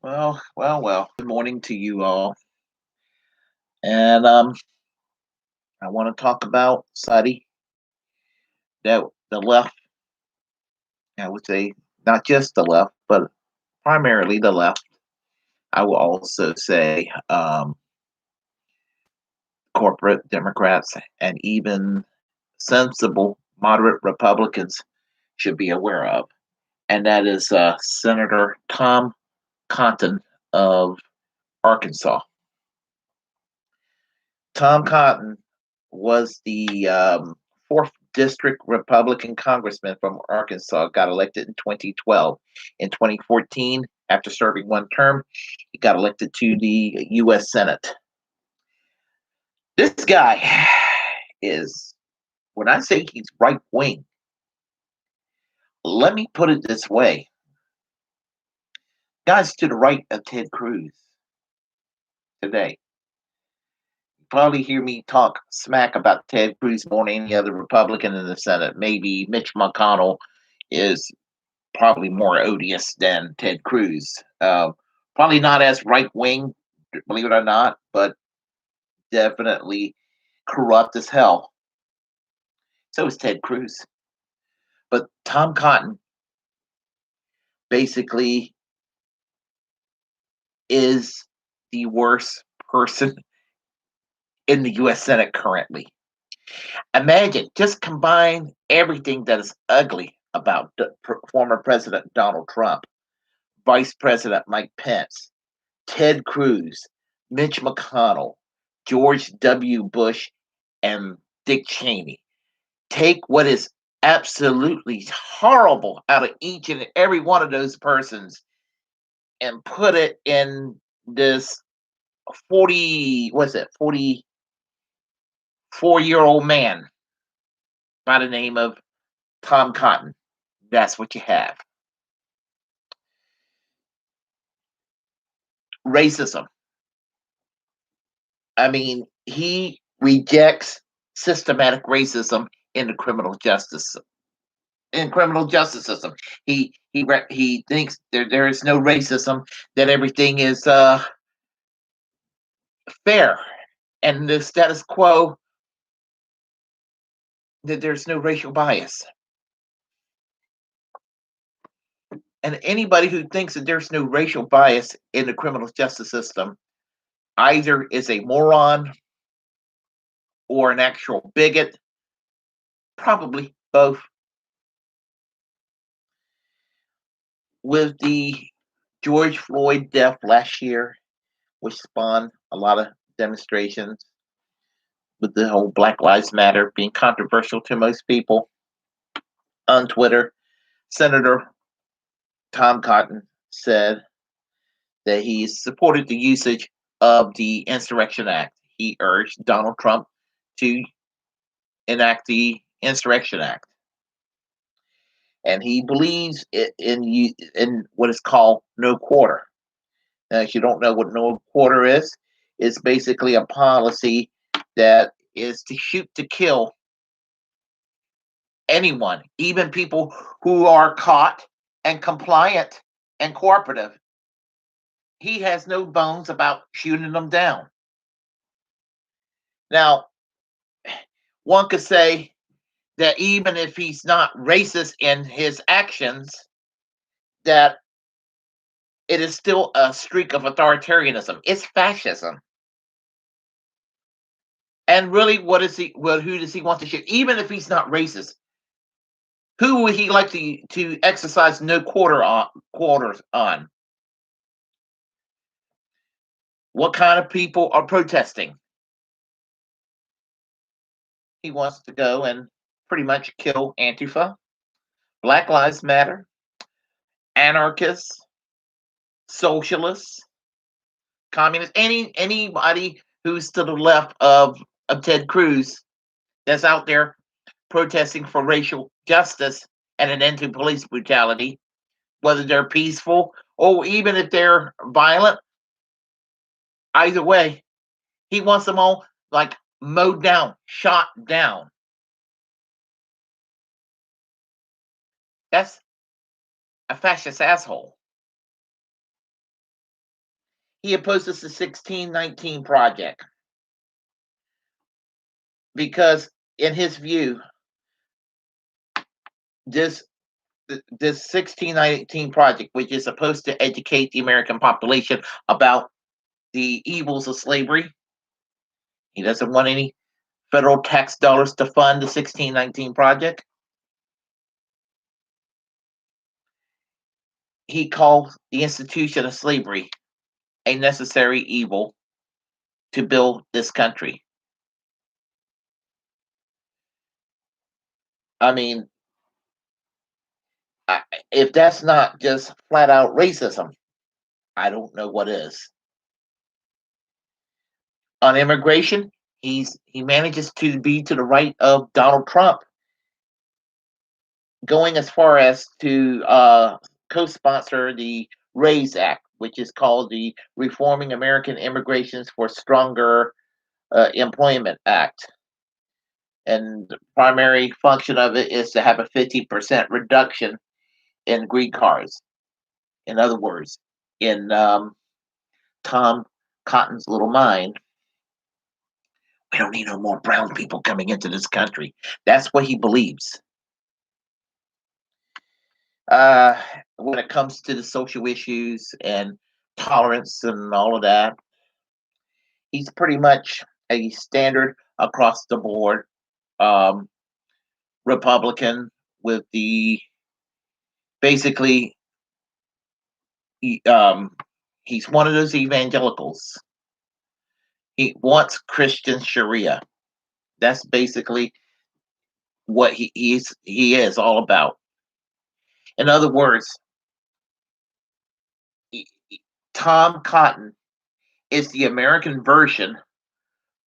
Well. Good morning to you all. And I want to talk about society that the left, I would say, not just the left, but primarily the left. I will also say corporate Democrats and even sensible, moderate Republicans should be aware of. And that is Senator Tom Cotton of Arkansas. Tom Cotton was the fourth district Republican congressman from Arkansas. Got elected in 2012. In 2014, after serving one term, he got elected to the U.S. Senate. This guy is, when I say he's right wing, let me put it this way: guys to the right of Ted Cruz today. Probably hear me talk smack about Ted Cruz more than any other Republican in the Senate. Maybe Mitch McConnell is probably more odious than Ted Cruz. Probably not as right wing, believe it or not, but definitely corrupt as hell. So is Ted Cruz. But Tom Cotton basically is the worst person in the U.S. Senate currently. Imagine, just combine everything that is ugly about former President Donald Trump, Vice President Mike Pence, Ted Cruz, Mitch McConnell, George W. Bush, and Dick Cheney. Take what is absolutely horrible out of each and every one of those persons and put it in this 44-year-old man by the name of Tom Cotton. That's what you have. Racism. I mean, he rejects systematic racism in the criminal justice system. He thinks there is no racism, that everything is fair, and the status quo, that there's no racial bias. And anybody who thinks that there's no racial bias in the criminal justice system either is a moron or an actual bigot, probably both. With the George Floyd death last year, which spawned a lot of demonstrations, with the whole Black Lives Matter being controversial to most people on Twitter, Senator Tom Cotton said that he supported the usage of the Insurrection Act. He urged Donald Trump to enact the Insurrection Act. And he believes in what is called no quarter. Now, if you don't know what no quarter is, it's basically a policy that is to shoot to kill anyone, even people who are caught and compliant and cooperative. He has no bones about shooting them down. Now, one could say that even if he's not racist in his actions, that it is still a streak of authoritarianism. It's fascism. And really, what is he? Well, who does he want to shoot? Even if he's not racist, who would he like to exercise no quarters on? What kind of people are protesting? He wants to go and pretty much kill Antifa, Black Lives Matter, anarchists, socialists, communists, anybody who's to the left of Ted Cruz that's out there protesting for racial justice and an end to police brutality, whether they're peaceful or even if they're violent. Either way, he wants them all like mowed down, shot down. That's a fascist asshole. He opposes the 1619 project because, in his view, this this 1619 project, which is supposed to educate the American population about the evils of slavery, he doesn't want any federal tax dollars to fund the 1619 project. He calls the institution of slavery a necessary evil to build this country. I mean, if that's not just flat out racism, I don't know what is. On immigration, he manages to be to the right of Donald Trump, going as far as to co-sponsor the RAISE Act, which is called the Reforming American Immigrations for Stronger Employment Act. And the primary function of it is to have a 50% reduction in green cards. In other words, in Tom Cotton's little mind, we don't need no more brown people coming into this country. That's what he believes. Uh, when it comes to the social issues and tolerance and all of that, he's pretty much a standard across the board um, Republican with the basically he, um, he's one of those evangelicals. He wants Christian Sharia. That's basically what he is all about. In other words, Tom Cotton is the American version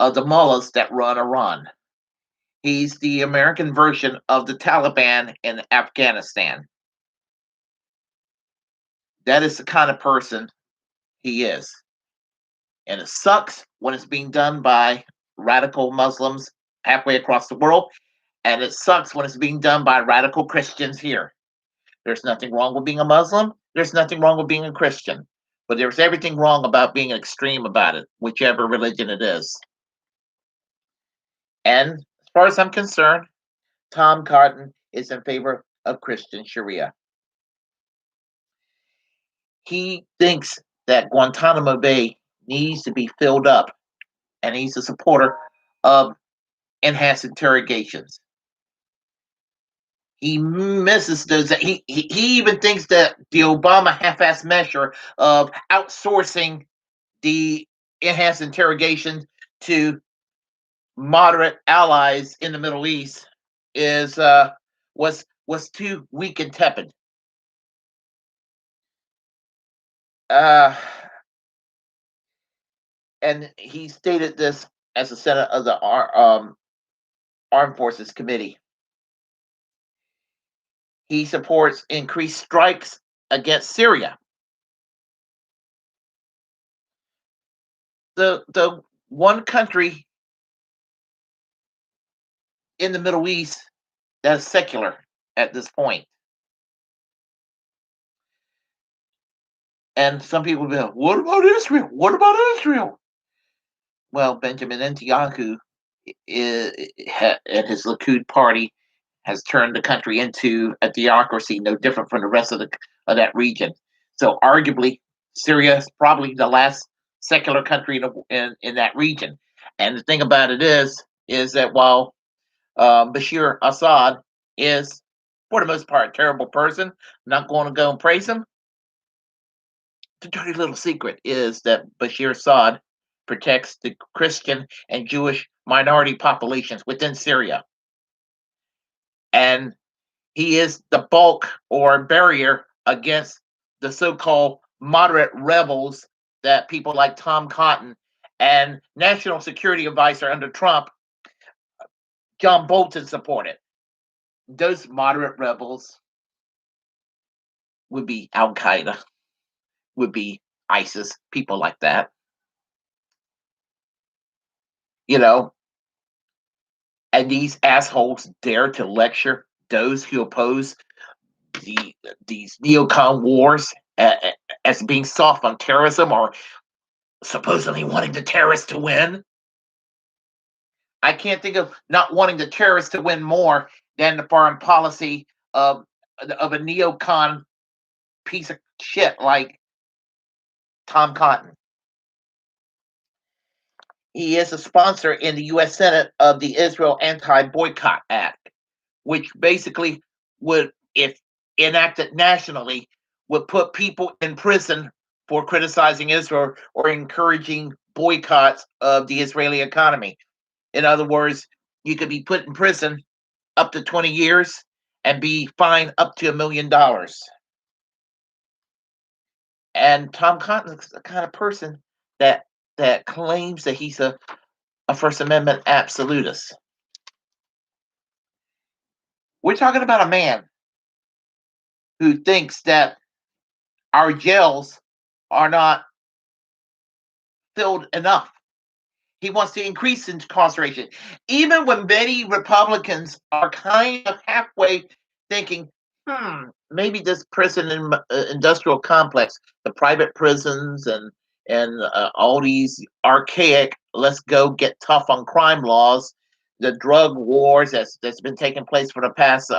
of the mullahs that run Iran. He's the American version of the Taliban in Afghanistan. That is the kind of person he is. And it sucks when it's being done by radical Muslims halfway across the world. And it sucks when it's being done by radical Christians here. There's nothing wrong with being a Muslim. There's nothing wrong with being a Christian. But there's everything wrong about being extreme about it, whichever religion it is. And as far as I'm concerned, Tom Cotton is in favor of Christian Sharia. He thinks that Guantanamo Bay needs to be filled up, and he's a supporter of enhanced interrogations. He misses those. He even thinks that the Obama half-ass measure of outsourcing the enhanced interrogations to moderate allies in the Middle East is was too weak and tepid. Uh, and he stated this as a Senate of the Armed Forces Committee. He supports increased strikes against Syria. The one country in the Middle East that's secular at this point. And some people will be like, what about Israel? What about Israel? Well, Benjamin Netanyahu and his Likud party has turned the country into a theocracy, no different from the rest of that region. So, arguably, Syria is probably the last secular country in that region. And the thing about it is that while Bashir Assad is, for the most part, a terrible person, I'm not going to go and praise him. The dirty little secret is that Bashir Assad protects the Christian and Jewish minority populations within Syria. And he is the bulk or barrier against the so-called moderate rebels that people like Tom Cotton and National Security Advisor under Trump, John Bolton, supported. Those moderate rebels would be Al Qaeda, would be ISIS, people like that. You know, and these assholes dare to lecture those who oppose these neocon wars as being soft on terrorism or supposedly wanting the terrorists to win. I can't think of not wanting the terrorists to win more than the foreign policy of a neocon piece of shit like Tom Cotton. He is a sponsor in the U.S. Senate of the Israel Anti-Boycott Act, which basically would, if enacted nationally, would put people in prison for criticizing Israel or encouraging boycotts of the Israeli economy. In other words, you could be put in prison up to 20 years and be fined up to $1 million. And Tom Cotton is the kind of person that claims that he's a First Amendment absolutist. We're talking about a man who thinks that our jails are not filled enough. He wants to increase incarceration. Even when many Republicans are kind of halfway thinking, maybe this prison industrial complex, the private prisons and all these archaic, let's go get tough on crime laws, the drug wars that's been taking place for the past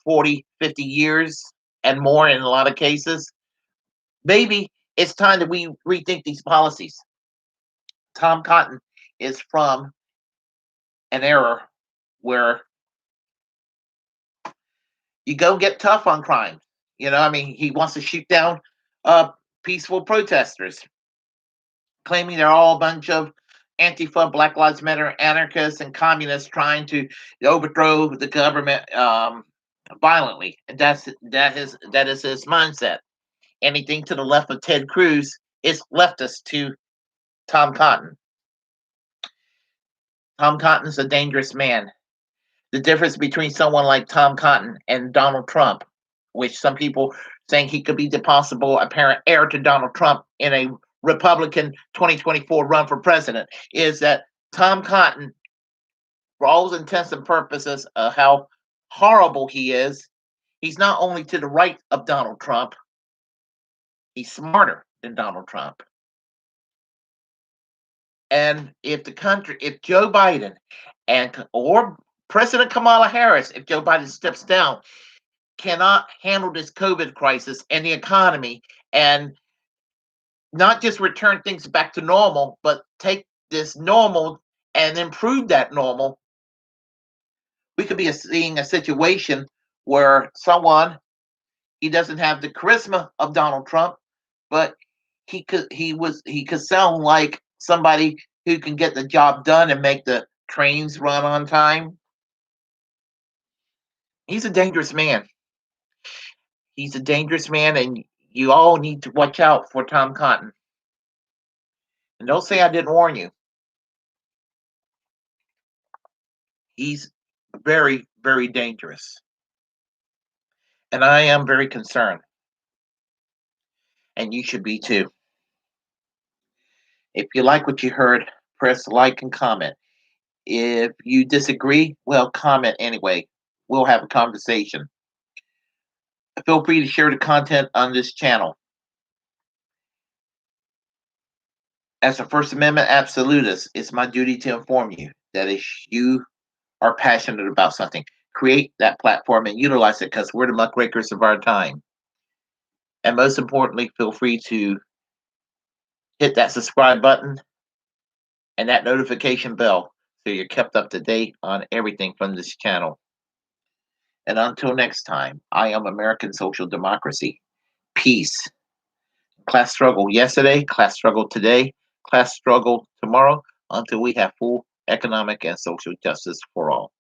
40, 50 years and more in a lot of cases. Maybe it's time that we rethink these policies. Tom Cotton is from an era where you go get tough on crime. I mean, he wants to shoot down peaceful protesters, claiming they're all a bunch of Antifa, Black Lives Matter anarchists and communists trying to overthrow the government violently. And that is his mindset. Anything to the left of Ted Cruz is leftist to Tom Cotton. Tom Cotton's a dangerous man. The difference between someone like Tom Cotton and Donald Trump, which some people saying he could be the possible apparent heir to Donald Trump in a Republican 2024 run for president, is that Tom Cotton, for all intents and purposes of how horrible he is, he's not only to the right of Donald Trump, he's smarter than Donald Trump. And if Joe Biden or President Kamala Harris, if Joe Biden steps down, cannot handle this COVID crisis and the economy and not just return things back to normal, but take this normal and improve that normal, we could be seeing a situation where he doesn't have the charisma of Donald Trump, but he could sound like somebody who can get the job done and make the trains run on time. He's a dangerous man. He's a dangerous man, and you all need to watch out for Tom Cotton. And don't say I didn't warn you. He's very, very dangerous. And I am very concerned. And you should be too. If you like what you heard, press like and comment. If you disagree, well, comment anyway. We'll have a conversation. Feel free to share the content on this channel. As a First Amendment absolutist, it's my duty to inform you that if you are passionate about something, create that platform and utilize it, because we're the muckrakers of our time. And most importantly, feel free to hit that subscribe button and that notification bell so you're kept up to date on everything from this channel. And until next time, I am American Social Democracy. Peace. Class struggle yesterday, class struggle today, class struggle tomorrow, until we have full economic and social justice for all.